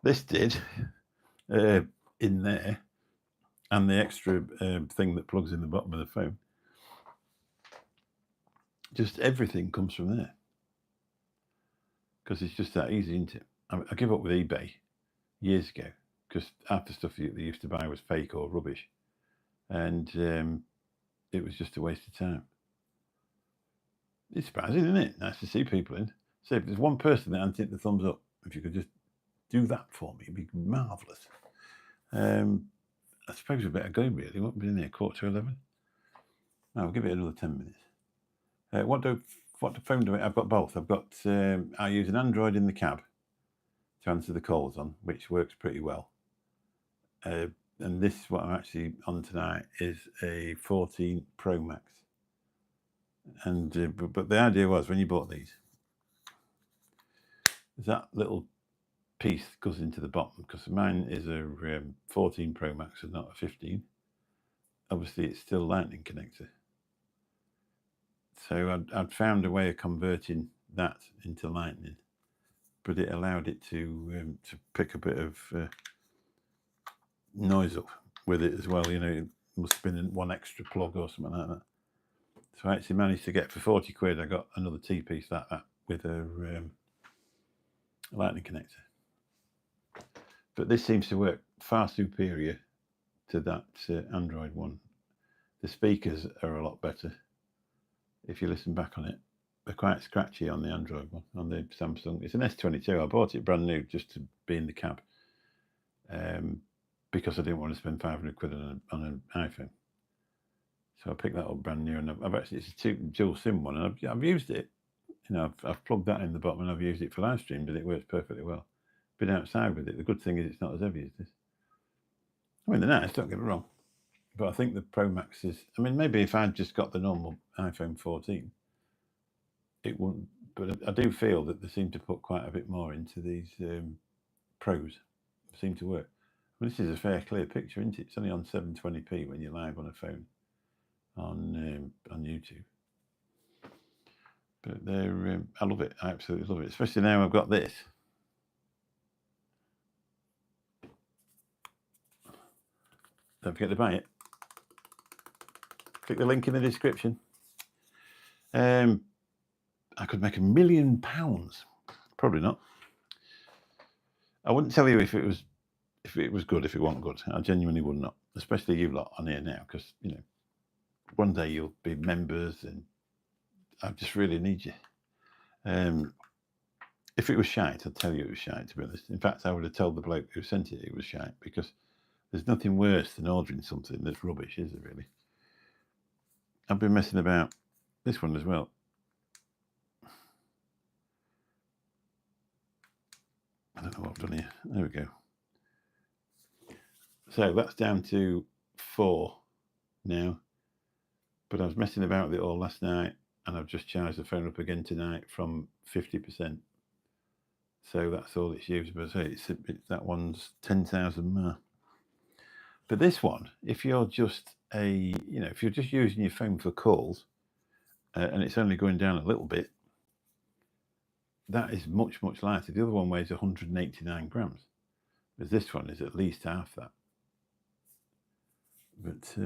[SPEAKER 1] This did in there. And the extra thing that plugs in the bottom of the phone. Just everything comes from there. Because it's just that easy, isn't it? I gave up with eBay years ago because half the stuff that they used to buy was fake or rubbish. And it was just a waste of time. It's surprising, isn't it? Nice to see people in. So if there's one person that hasn't hit the thumbs up, if you could just do that for me, it'd be marvellous. I suppose we better go, really. What, been in here, 11:15? I'll give it another 10 minutes. What phone do I've got both. I've got, I use an Android in the cab to answer the calls on, which works pretty well. And this, what I'm actually on tonight, is a 14 Pro Max. And but the idea was, when you bought these, that little piece goes into the bottom, because mine is a 14 Pro Max and not a 15. Obviously, it's still Lightning connector. So I'd found a way of converting that into Lightning, but it allowed it to pick a bit of noise up with it as well. It must have been one extra plug or something like that. So I actually managed to get, for 40 quid, I got another T-piece like that with a Lightning connector. But this seems to work far superior to that Android one. The speakers are a lot better. If you listen back on it, they're quite scratchy on the Android one, on the Samsung. It's an S22. I bought it brand new just to be in the cab because I didn't want to spend 500 quid on an iPhone. So I picked that up brand new, and I've actually, it's a dual SIM one, and I've used it. I've plugged that in the bottom, and I've used it for live stream, and it works perfectly well. Been outside with it. The good thing is it's not as heavy as this. I mean, they're nice, don't get me wrong. But I think the Pro Max is, maybe if I'd just got the normal iPhone 14, it wouldn't. But I do feel that they seem to put quite a bit more into these Pros. They seem to work. This is a fair, clear picture, isn't it? It's only on 720p when you're live on a phone on YouTube. But they're, I love it. I absolutely love it. Especially now I've got this. Don't forget to buy it. Click the link in the description. I could make £1 million. Probably not. I wouldn't tell you if it was good, if it wasn't good. I genuinely would not. Especially you lot on here now, because one day you'll be members, and I just really need you. If it was shite, I'd tell you it was shite, to be honest. In fact, I would have told the bloke who sent it was shite, because there's nothing worse than ordering something that's rubbish, is there really? I've been messing about this one as well. I don't know what I've done here. There we go. So that's down to 4 now. But I was messing about with it all last night, and I've just charged the phone up again tonight from 50%. So that's all it's used. But I say that one's 10,000 mAh. But this one, if you're just if you're just using your phone for calls, and it's only going down a little bit, that is much, much lighter. The other one weighs 189 grams. Whereas this one is at least half that. But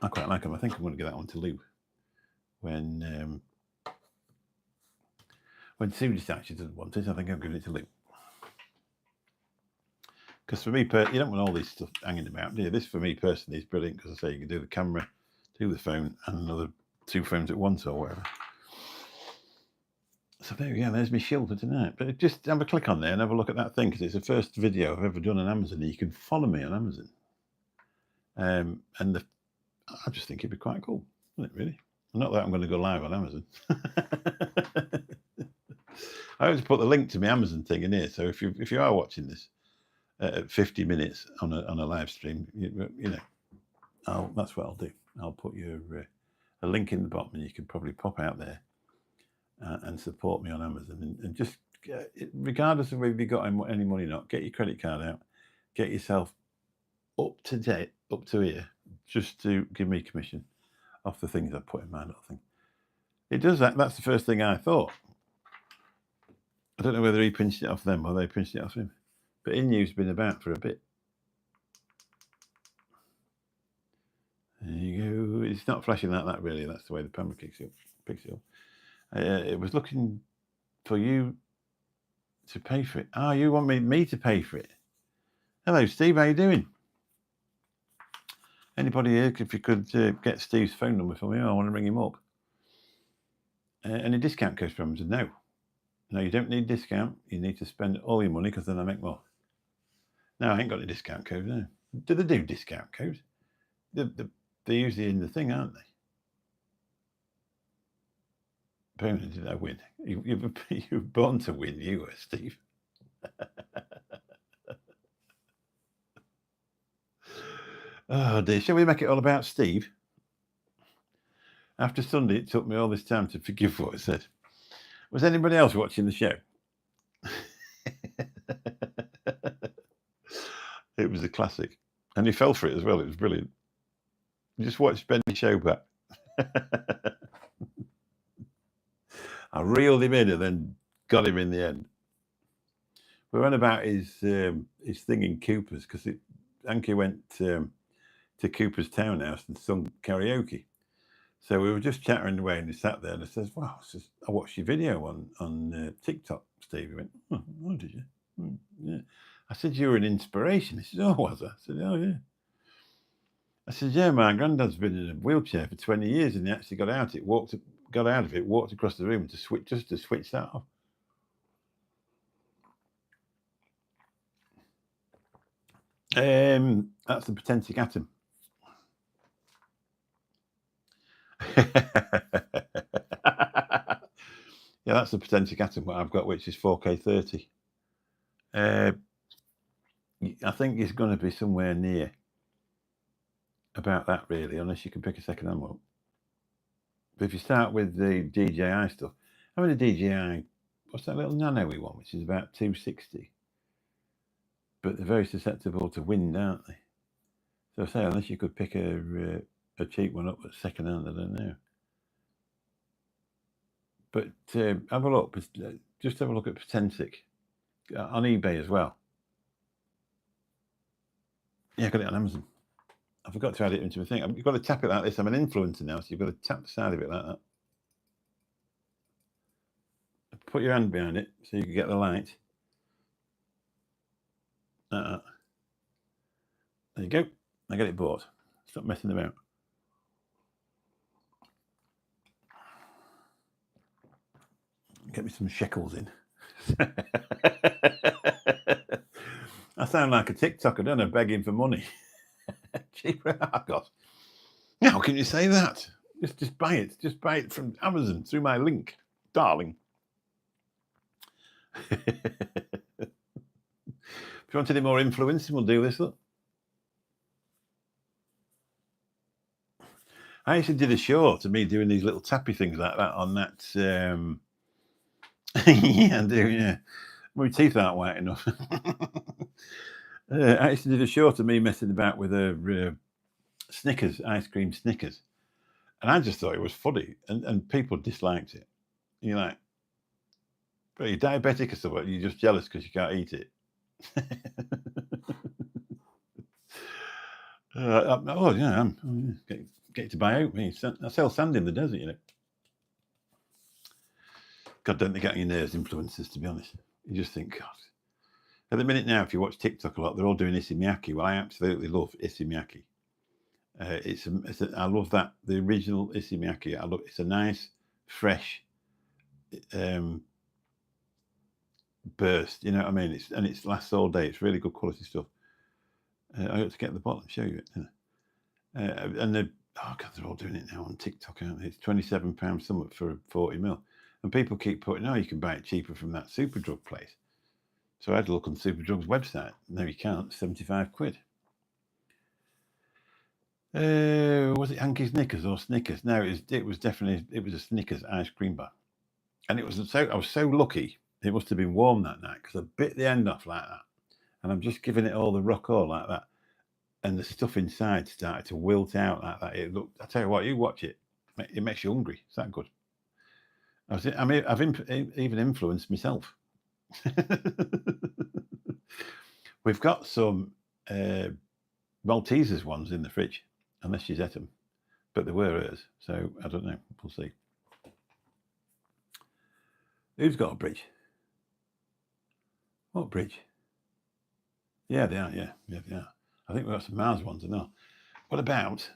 [SPEAKER 1] I quite like them. I think I'm going to give that one to Lou when Sue decides she doesn't want it. I think I'm giving it to Lou. Because for me, you don't want all this stuff hanging about, do you? This, for me personally, is brilliant, because I say you can do the camera, do the phone, and another 2 phones at once or whatever. So there we go. There's my shield for tonight. But just have a click on there and have a look at that thing, because it's the first video I've ever done on Amazon. You can follow me on Amazon. And I just think it'd be quite cool, wouldn't it, really? Not that I'm going to go live on Amazon. I always put the link to my Amazon thing in here. So if you are watching this at 50 minutes on a live stream, that's what I'll do. I'll put your a link in the bottom, and you can probably pop out there and support me on Amazon, and just regardless of whether you got any money or not, get your credit card out, get yourself up to date, up to here, just to give me commission off the things I put in my little thing. It does that. That's the first thing I thought. I don't know whether he pinched it off them or they pinched it off him, but InU's been about for a bit. There you go. It's not flashing like that, really. That's the way the camera picks it up. It was looking for you to pay for it. Oh, you want me to pay for it? Hello, Steve. How you doing? Anybody here, if you could get Steve's phone number for me, I want to ring him up. Any discount codes from him? No, you don't need discount. You need to spend all your money, because then I make more. No, I ain't got any discount codes. No. Do they do discount codes? They're usually in the thing, aren't they? Permanent, did I win? You were born to win, you were, Steve. Oh dear, shall we make it all about Steve? After Sunday, it took me all this time to forgive what I said. Was anybody else watching the show? It was a classic. And he fell for it as well. It was brilliant. Just watched Benny's show back. I reeled him in and then got him in the end. We went about his thing in Cooper's, because Anki went to Cooper's townhouse and sung karaoke. So we were just chattering away, and he sat there and he says, "Wow, I watched your video on TikTok, Steve." He went, "Oh, did you?" Yeah. I said, "You were an inspiration." He said, "Oh, was I?" I said, "Oh, yeah." I said, "Yeah, my granddad's been in a wheelchair for 20 years, and he actually got out of it, walked across the room to switch that off." That's the potentic atom. Yeah, that's the potentic atom, what I've got, which is 4K30. I think it's going to be somewhere near about that, really, unless you can pick a second hand one. But if you start with the DJI stuff, I mean, the DJI, what's that little nano-y one, which is about 260? But they're very susceptible to wind, aren't they? So I say, unless you could pick a cheap one up at second hand, I don't know. But have a look. Just have a look at Potentic on eBay as well. Yeah, I got it on Amazon. I forgot to add it into my thing. You've got to tap it like this. I'm an influencer now, so you've got to tap the side of it like that. Put your hand behind it so you can get the light. There you go. I get it bought. Stop messing about. Get me some shekels in. I sound like a TikToker, don't I? Begging for money. Cheaper. Oh, God. How can you say that? Just buy it. Just buy it from Amazon through my link, darling. If you want any more influencing, we'll do this. Look. I actually did a show to me doing these little tappy things like that on that. Yeah, I do. Yeah, my teeth aren't white enough. I actually did a show to me messing about with a Snickers, ice cream Snickers, and I just thought it was funny, and people disliked it. And you're like, "But you're diabetic or something? You're just jealous because you can't eat it." Oh yeah, I'm get to buy out me. I sell sand in the desert, you know. God, don't they get on your nerves, influencers? To be honest, you just think, God. At the minute now, if you watch TikTok a lot, they're all doing issey miyake. Well, I absolutely love issey miyake. I love that, the original issey miyake. It's a nice, fresh burst. You know what I mean? It lasts all day. It's really good quality stuff. I got to get the bottle and show you it. And they're all doing it now on TikTok, aren't they? It's £27 something for 40ml, and people keep putting, "Oh, you can buy it cheaper from that Superdrug place." So I had to look on Superdrug's website. No, you can't. £75. Was it Hankey's Knickers or Snickers? No, it was definitely a Snickers ice cream bar, and I was so lucky. It must have been warm that night because I bit the end off like that, and I'm just giving it all the rock all like that, and the stuff inside started to wilt out like that. It looked. I tell you what, you watch it. It makes you hungry. Is that good? I've even influenced myself. We've got some Maltesers ones in the fridge, unless she's ate them, but they were hers, so I don't know. We'll see. Who's got a bridge? What bridge? Yeah, they are. Yeah, they are. I think we've got some Mars ones. I know. What about?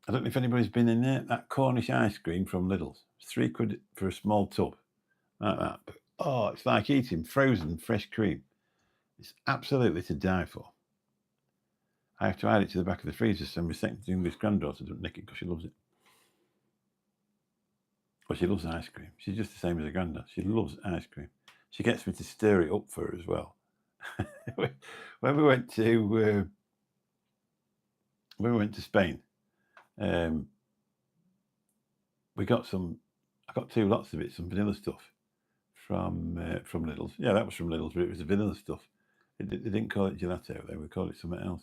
[SPEAKER 1] I don't know if anybody's been in there. That Cornish ice cream from Lidl's. It's £3 for a small tub, like that. But, oh, it's like eating frozen fresh cream. It's absolutely to die for. I have to add it to the back of the freezer so my second English granddaughter doesn't nick it because she loves it. Well, she loves ice cream. She's just the same as her granddad. She loves ice cream. She gets me to stir it up for her as well. When we went to Spain, we got some. I got 2 lots of it, some vanilla stuff from Lidl's. Yeah, that was from Lidl's, but it was the vanilla stuff. They didn't call it gelato. They would call it something else.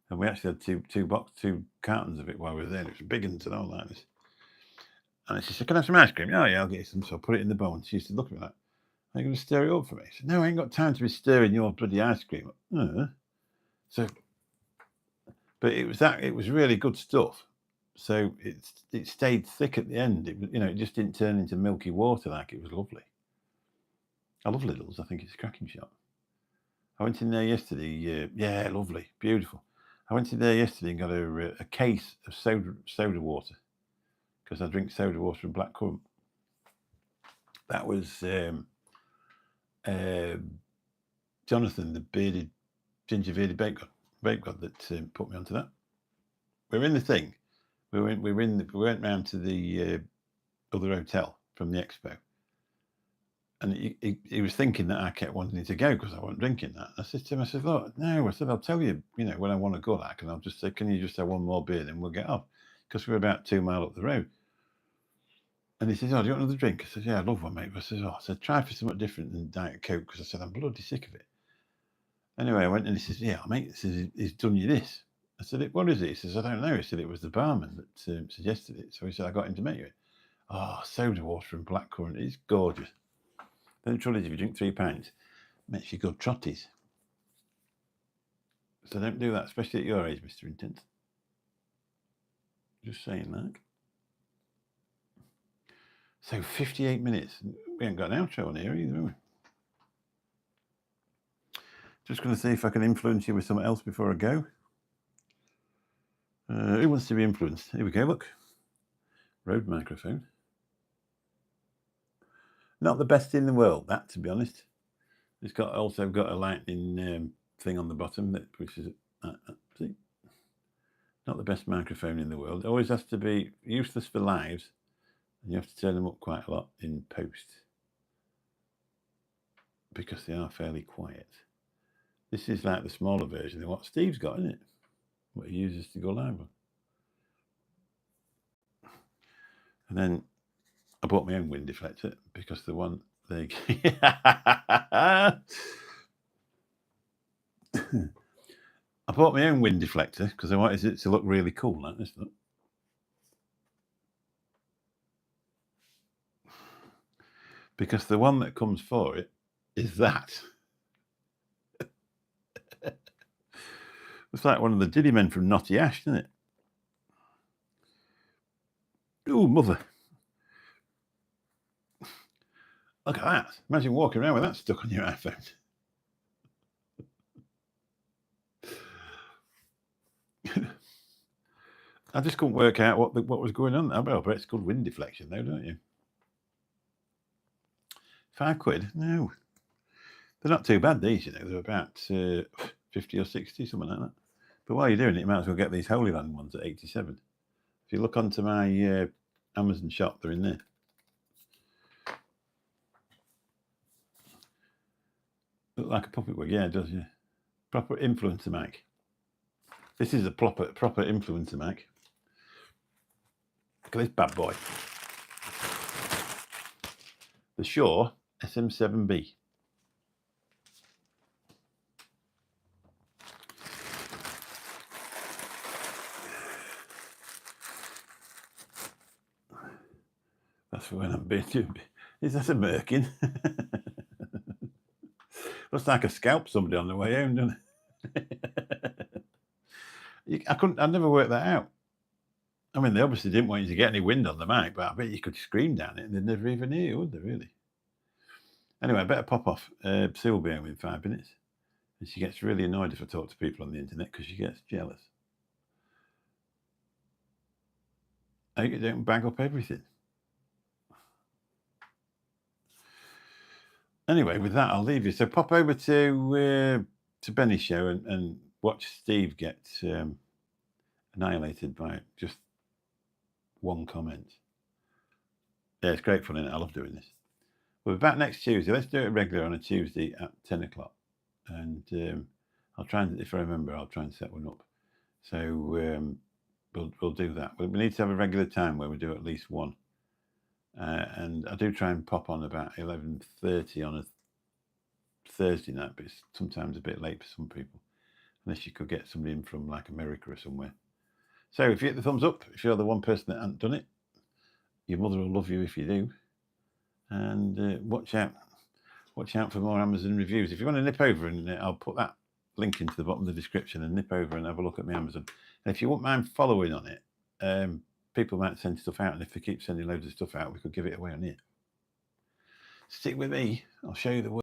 [SPEAKER 1] And we actually had two cartons of it while we were there. It was big and all like this. And she said, "Can I have some ice cream?" "Oh, yeah, I'll get you some." So I put it in the bowl. And she used to look at me like, "Are you going to stir it up for me?" I said, "No, I ain't got time to be stirring your bloody ice cream up." So, but it was really good stuff. So it stayed thick at the end. It just didn't turn into milky water like it was lovely. I love Lidl's. I think it's a cracking shop. I went in there yesterday. Yeah, lovely, beautiful. I went in there yesterday and got a case of soda water because I drink soda water and blackcurrant. That was Jonathan, the bearded ginger vape god that put me onto that. We're in the thing. We went round to the other hotel from the expo, and he was thinking that I kept wanting to go because I wasn't drinking that. I said to him, "Look, no." I said, "I'll tell you, when I want to go like, and I'll just say, can you just have one more beer, then we'll get off," because we're about 2 miles up the road. And he says, "Oh, do you want another drink?" I said, "Yeah, I'd love one, mate." But I said, "Try for something different than Diet Coke," because I said, "I'm bloody sick of it." Anyway, I went and he says, "Yeah, mate," he says, "he's done you this." I said, "What is it?" He says, "I don't know." He said, "It was the barman that suggested it." So he said, "I got him to make you it." Oh, soda water and blackcurrant. It's gorgeous. Then the trouble is, if you drink 3 pints, it makes you good trotties. So don't do that, especially at your age, Mr. Intense. Just saying that. So 58 minutes. We haven't got an outro on here either, have we? Just going to see if I can influence you with something else before I go. Who wants to be influenced? Here we go, look. Rode microphone. Not the best in the world, that, to be honest. It's also got a lightning thing on the bottom, which is, see? Not the best microphone in the world. It always has to be useless for lives, and you have to turn them up quite a lot in post because they are fairly quiet. This is like the smaller version of what Steve's got, isn't it? What he uses to go live on. And then I bought my own wind deflector because the one they I bought my own wind deflector because I wanted it to look really cool like this. Look. Because the one that comes for it is that. It's like one of the Diddy men from Notty Ash, isn't it? Oh, mother. Look at that. Imagine walking around with that stuck on your iPhone. I just couldn't work out what was going on. I bet it's called wind deflection, though, don't you? £5? No. They're not too bad, these, They're about 50 or 60, something like that. But while you're doing it, you might as well get these Holy Land ones at 87. If you look onto my Amazon shop, they're in there. Look like a puppet wig. Yeah, it does, yeah. Proper influencer mic. This is a proper influencer mic. Look at this bad boy. The Shure SM7B. That's for when I'm being too. Is that a merkin? Looks like I scalped somebody on the way home, doesn't it? I never worked that out. I mean, they obviously didn't want you to get any wind on the mic, but I bet you could scream down it and they'd never even hear you, would they, really? Anyway, I better pop off. Sue will be home in 5 minutes. And she gets really annoyed if I talk to people on the internet because she gets jealous. I don't bag up everything. Anyway, with that, I'll leave you. So pop over to Benny's show and watch Steve get annihilated by just one comment. Yeah, it's great fun, isn't it? I love doing this. We'll be back next Tuesday. Let's do it regular on a Tuesday at 10 o'clock. And I'll try and, if I remember, I'll try and set one up. So we'll do that. We need to have a regular time where we do at least one. And I do try and pop on about 11:30 on a Thursday night, but it's sometimes a bit late for some people, unless you could get somebody in from like America or somewhere. So if you hit the thumbs up, if you're the one person that hasn't done it, your mother will love you if you do. And watch out for more Amazon reviews. If you want to nip over, and I'll put that link into the bottom of the description, and nip over and have a look at my Amazon. And if you wouldn't mind following on it, people might send stuff out, and if they keep sending loads of stuff out, we could give it away on here. Stick with me. I'll show you the way.